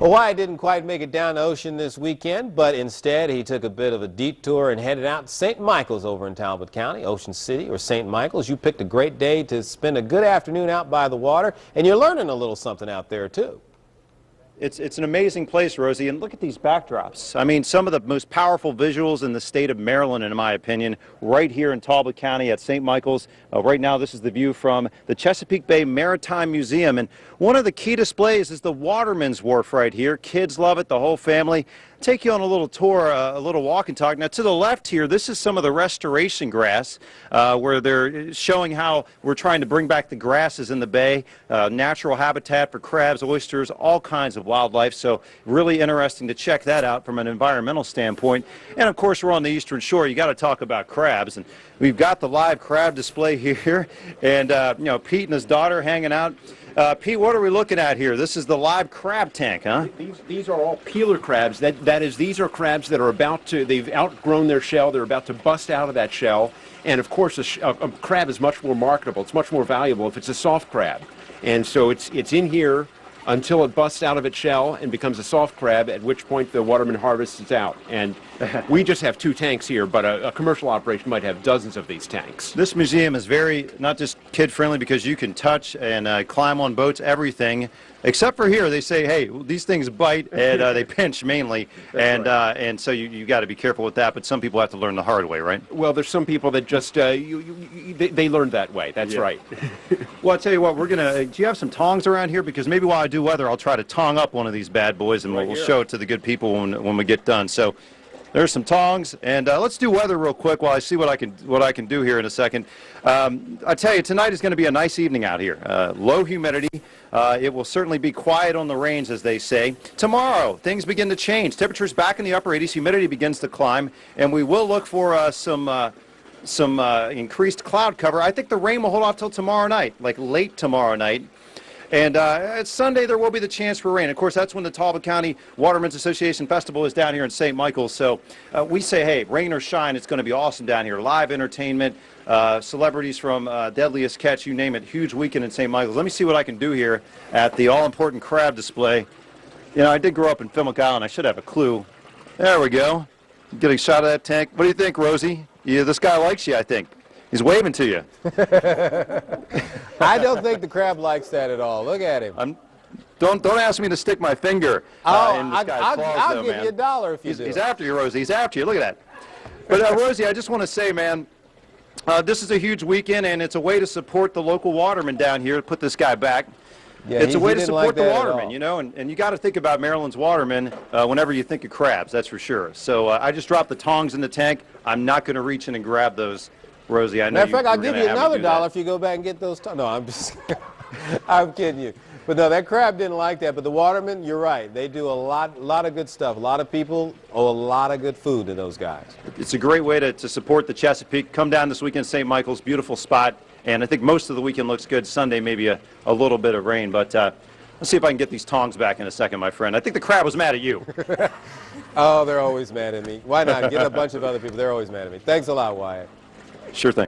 Well, Wyatt didn't quite make it down the ocean this weekend, but instead he took a bit of a detour and headed out to St. Michael's over in Talbot County, Ocean City or St. Michael's. You picked a great day to spend a good afternoon out by the water, and you're learning a little something out there too. It's an amazing place, Rosie, and look at these backdrops. I mean, some of the most powerful visuals in the state of Maryland, in my opinion, right here in Talbot County at St. Michael's. Right now, this is the view from the Chesapeake Bay Maritime Museum, and one of the key displays is the Waterman's Wharf right here. Kids love it, the whole family. Take you on a little tour, a little walk and talk. Now, to the left here, this is some of the restoration grass where they're showing how we're trying to bring back the grasses in the bay, natural habitat for crabs, oysters, all kinds of wildlife. So really interesting to check that out from an environmental standpoint. And of course, we're on the Eastern Shore. You got to talk about crabs, and we've got the live crab display here, and you know, Pete and his daughter hanging out. Pete, what are we looking at here? This is the live crab tank, huh? These are all peeler crabs. That is, these are crabs that are they've outgrown their shell. They're about to bust out of that shell. And of course, a crab is much more marketable. It's much more valuable if it's a soft crab. And so it's in here until it busts out of its shell and becomes a soft crab, at which point the waterman harvests it out. And we just have 2 tanks here, but a commercial operation might have dozens of these tanks. This museum is very, not just kid-friendly, because you can touch and climb on boats, everything. Except for here, they say, hey, these things bite and they pinch mainly, and so you got to be careful with that. But some people have to learn the hard way, right? Well, there's some people that just they learned that way. That's right. Well, I'll tell you what, we're gonna. Do you have some tongs around here? Because maybe while I do weather, I'll try to tong up one of these bad boys, and we'll show it to the good people when we get done. So there's some tongs, and let's do weather real quick while I see what I can do here in a second. I tell you, tonight is going to be a nice evening out here. Low humidity. It will certainly be quiet on the range, as they say. Tomorrow, things begin to change. Temperatures back in the upper 80s. Humidity begins to climb, and we will look for some increased cloud cover. I think the rain will hold off till tomorrow night, like late tomorrow night. And Sunday, there will be the chance for rain. Of course, that's when the Talbot County Watermen's Association Festival is down here in St. Michael's. So we say, hey, rain or shine, it's going to be awesome down here. Live entertainment, celebrities from Deadliest Catch, you name it. Huge weekend in St. Michael's. Let me see what I can do here at the all-important crab display. You know, I did grow up in Fillmore Island. I should have a clue. There we go. Getting a shot of that tank. What do you think, Rosie? Yeah, this guy likes you, I think. He's waving to you. I don't think the crab likes that at all. Look at him. Don't ask me to stick my finger in this guy's claws, I'll though, give man. you $1 if you do. He's after you, Rosie. He's after you. Look at that. But Rosie, I just want to say, man, this is a huge weekend, and it's a way to support the local watermen down here to put this guy back. Yeah, it's a way to support the watermen, you know, and you got to think about Maryland's watermen whenever you think of crabs, that's for sure. So I just dropped the tongs in the tank. I'm not going to reach in and grab those, Rosie. I know. Matter of fact, I'll give you another $1 if you go back and get those tongs. No, I'm just, I'm kidding you. But no, that crab didn't like that. But the watermen, you're right. They do a lot of good stuff. A lot of people owe a lot of good food to those guys. It's a great way to support the Chesapeake. Come down this weekend, St. Michael's, beautiful spot. And I think most of the weekend looks good. Sunday, maybe a little bit of rain. But let's see if I can get these tongs back in a second, my friend. I think the crab was mad at you. Oh, they're always mad at me. Why not? Get a bunch of other people. They're always mad at me. Thanks a lot, Wyatt. Sure thing.